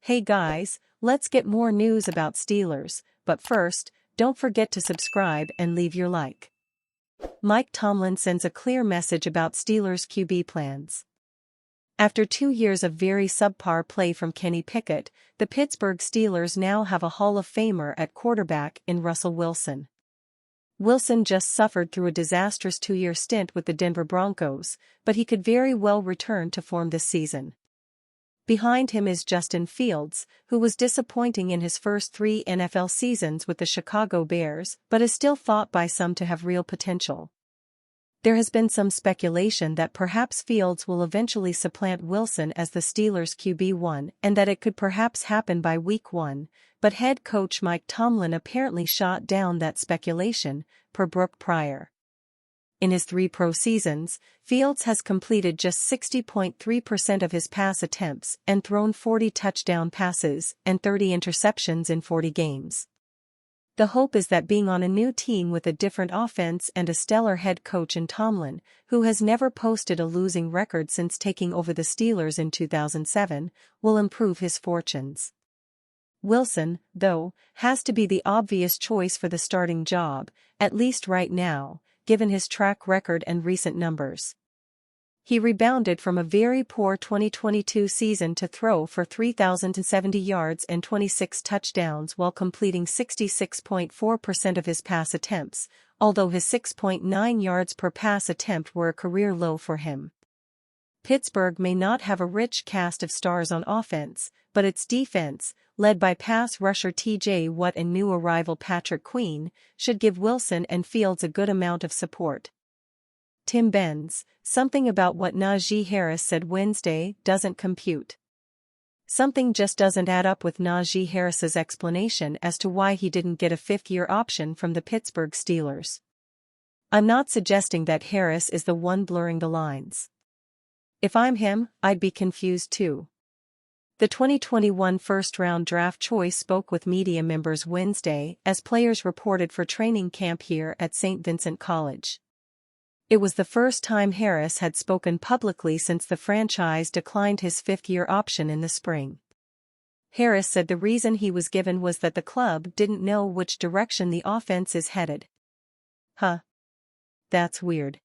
Hey guys, let's get more news about Steelers, but first, don't forget to subscribe and leave your like. Mike Tomlin sends a clear message about Steelers QB plans. After 2 years of very subpar play from Kenny Pickett, the Pittsburgh Steelers now have a Hall of Famer at quarterback in Russell Wilson. Wilson just suffered through a disastrous 2-year stint with the Denver Broncos, but he could very well return to form this season. Behind him is Justin Fields, who was disappointing in his first 3 NFL seasons with the Chicago Bears but is still thought by some to have real potential. There has been some speculation that perhaps Fields will eventually supplant Wilson as the Steelers' QB1 and that it could perhaps happen by Week 1, but head coach Mike Tomlin apparently shot down that speculation, per Brooke Pryor. In his 3 pro seasons, Fields has completed just 60.3% of his pass attempts and thrown 40 touchdown passes and 30 interceptions in 40 games. The hope is that being on a new team with a different offense and a stellar head coach in Tomlin, who has never posted a losing record since taking over the Steelers in 2007, will improve his fortunes. Wilson, though, has to be the obvious choice for the starting job, at least right now, given his track record and recent numbers. He rebounded from a very poor 2022 season to throw for 3,070 yards and 26 touchdowns while completing 66.4% of his pass attempts, although his 6.9 yards per pass attempt were a career low for him. Pittsburgh may not have a rich cast of stars on offense, but its defense, led by pass rusher T.J. Watt and new arrival Patrick Queen, should give Wilson and Fields a good amount of support. Tim Benz, something about what Najee Harris said Wednesday doesn't compute. Something just doesn't add up with Najee Harris's explanation as to why he didn't get a 5th-year option from the Pittsburgh Steelers. I'm not suggesting that Harris is the one blurring the lines. If I'm him, I'd be confused too. The 2021 first-round draft choice spoke with media members Wednesday as players reported for training camp here at St. Vincent College. It was the first time Harris had spoken publicly since the franchise declined his 5th-year option in the spring. Harris said the reason he was given was that the club didn't know which direction the offense is headed. Huh. That's weird.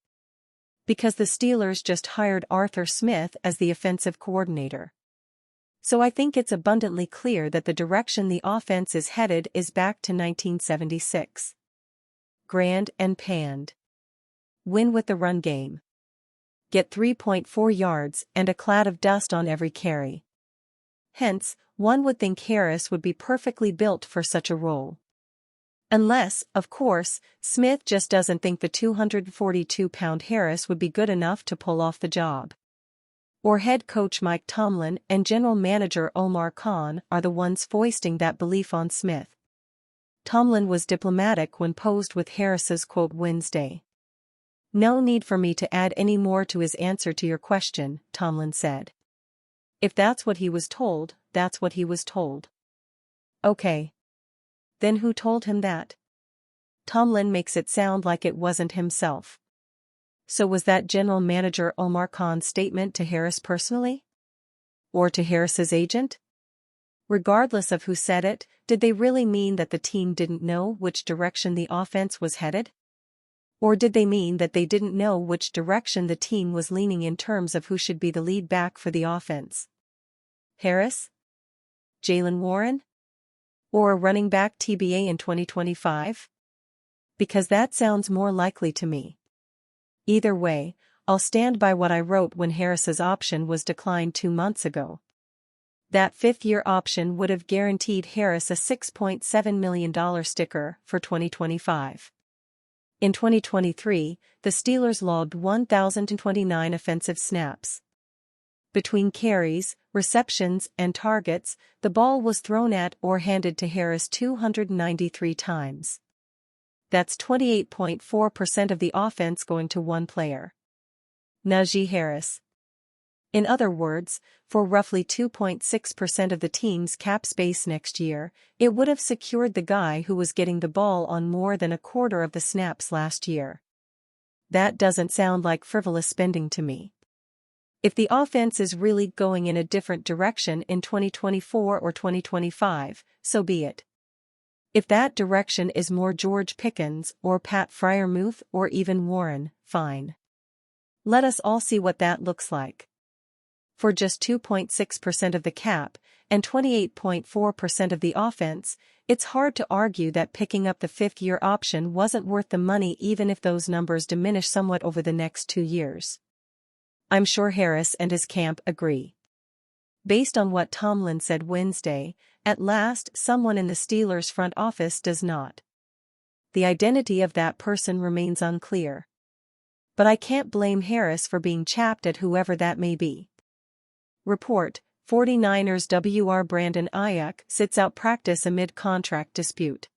Because the Steelers just hired Arthur Smith as the offensive coordinator. So I think it's abundantly clear that the direction the offense is headed is back to 1976. Grand and panned. Win with the run game. Get 3.4 yards and a cloud of dust on every carry. Hence, one would think Harris would be perfectly built for such a role. Unless, of course, Smith just doesn't think the 242-pound Harris would be good enough to pull off the job. Or head coach Mike Tomlin and general manager Omar Khan are the ones foisting that belief on Smith. Tomlin was diplomatic when posed with Harris's quote Wednesday. "No need for me to add any more to his answer to your question," Tomlin said. "If that's what he was told, that's what he was told." Okay. Then who told him that? Tomlin makes it sound like it wasn't himself. So was that general manager Omar Khan's statement to Harris personally? Or to Harris's agent? Regardless of who said it, did they really mean that the team didn't know which direction the offense was headed? Or did they mean that they didn't know which direction the team was leaning in terms of who should be the lead back for the offense? Harris? Jaylen Warren? Or a running back TBA in 2025? Because that sounds more likely to me. Either way, I'll stand by what I wrote when Harris's option was declined 2 months ago. That 5th-year option would have guaranteed Harris a $6.7 million sticker for 2025. In 2023, the Steelers logged 1,029 offensive snaps. Between carries, receptions, and targets, the ball was thrown at or handed to Harris 293 times. That's 28.4% of the offense going to one player. Najee Harris. In other words, for roughly 2.6% of the team's cap space next year, it would have secured the guy who was getting the ball on more than a quarter of the snaps last year. That doesn't sound like frivolous spending to me. If the offense is really going in a different direction in 2024 or 2025, so be it. If that direction is more George Pickens or Pat Freiermuth or even Warren, fine. Let us all see what that looks like. For just 2.6% of the cap and 28.4% of the offense, it's hard to argue that picking up the fifth-year option wasn't worth the money even if those numbers diminish somewhat over the next 2 years. I'm sure Harris and his camp agree. Based on what Tomlin said Wednesday, at last someone in the Steelers front office does not. The identity of that person remains unclear. But I can't blame Harris for being chapped at whoever that may be. Report, 49ers WR Brandon AIYUK sits out practice amid contract dispute.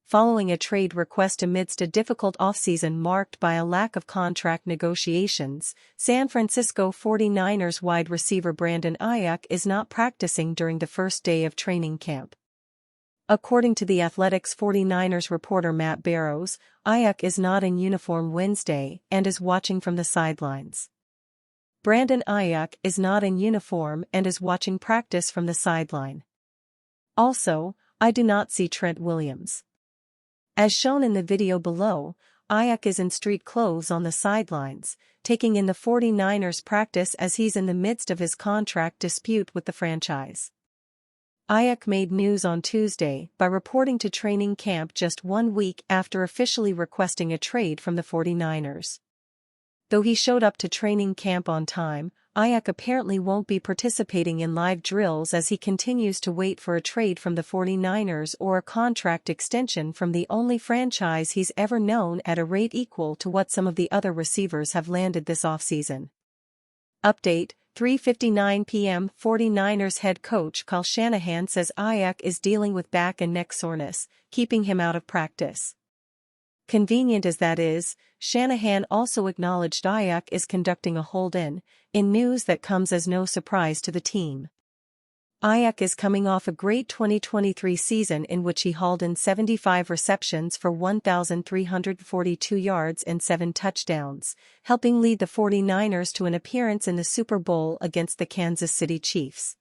Following a trade request amidst a difficult offseason marked by a lack of contract negotiations, San Francisco 49ers wide receiver Brandon AIYUK is not practicing during the first day of training camp. According to The Athletic's 49ers reporter Matt Barrows, AIYUK is not in uniform Wednesday and is watching from the sidelines. Brandon AIYUK is not in uniform and is watching practice from the sideline. Also, I do not see Trent Williams. As shown in the video below, AIYUK is in street clothes on the sidelines, taking in the 49ers practice as he's in the midst of his contract dispute with the franchise. AIYUK made news on Tuesday by reporting to training camp just 1 week after officially requesting a trade from the 49ers. Though he showed up to training camp on time, AIYUK apparently won't be participating in live drills as he continues to wait for a trade from the 49ers or a contract extension from the only franchise he's ever known at a rate equal to what some of the other receivers have landed this offseason. Update, 3:59 p.m. 49ers head coach Kyle Shanahan says AIYUK is dealing with back and neck soreness, keeping him out of practice. Convenient as that is, Shanahan also acknowledged AIYUK is conducting a hold-in news that comes as no surprise to the team. AIYUK is coming off a great 2023 season in which he hauled in 75 receptions for 1,342 yards and 7 touchdowns, helping lead the 49ers to an appearance in the Super Bowl against the Kansas City Chiefs.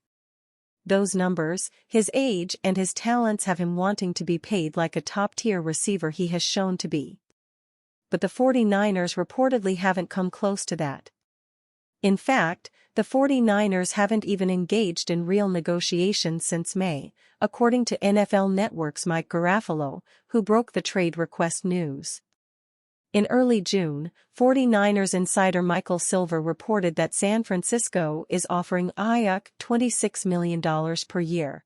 Those numbers, his age and his talents have him wanting to be paid like a top-tier receiver he has shown to be. But the 49ers reportedly haven't come close to that. In fact, the 49ers haven't even engaged in real negotiations since May, according to NFL Network's Mike Garafolo, who broke the trade request news. In early June, 49ers insider Michael Silver reported that San Francisco is offering AIYUK $26 million per year.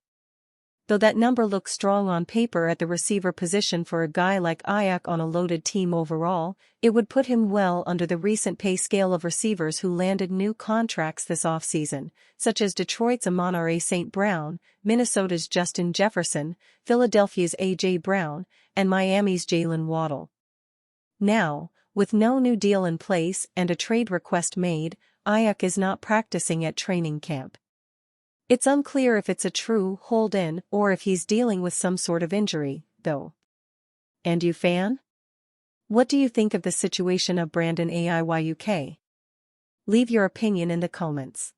Though that number looks strong on paper at the receiver position for a guy like AIYUK on a loaded team overall, it would put him well under the recent pay scale of receivers who landed new contracts this offseason, such as Detroit's Amon-Ra St. Brown, Minnesota's Justin Jefferson, Philadelphia's A.J. Brown, and Miami's Jalen Waddle. Now, with no new deal in place and a trade request made, AIYUK is not practicing at training camp. It's unclear if it's a true hold-in or if he's dealing with some sort of injury, though. And you fan? What do you think of the situation of Brandon AIYUK? Leave your opinion in the comments.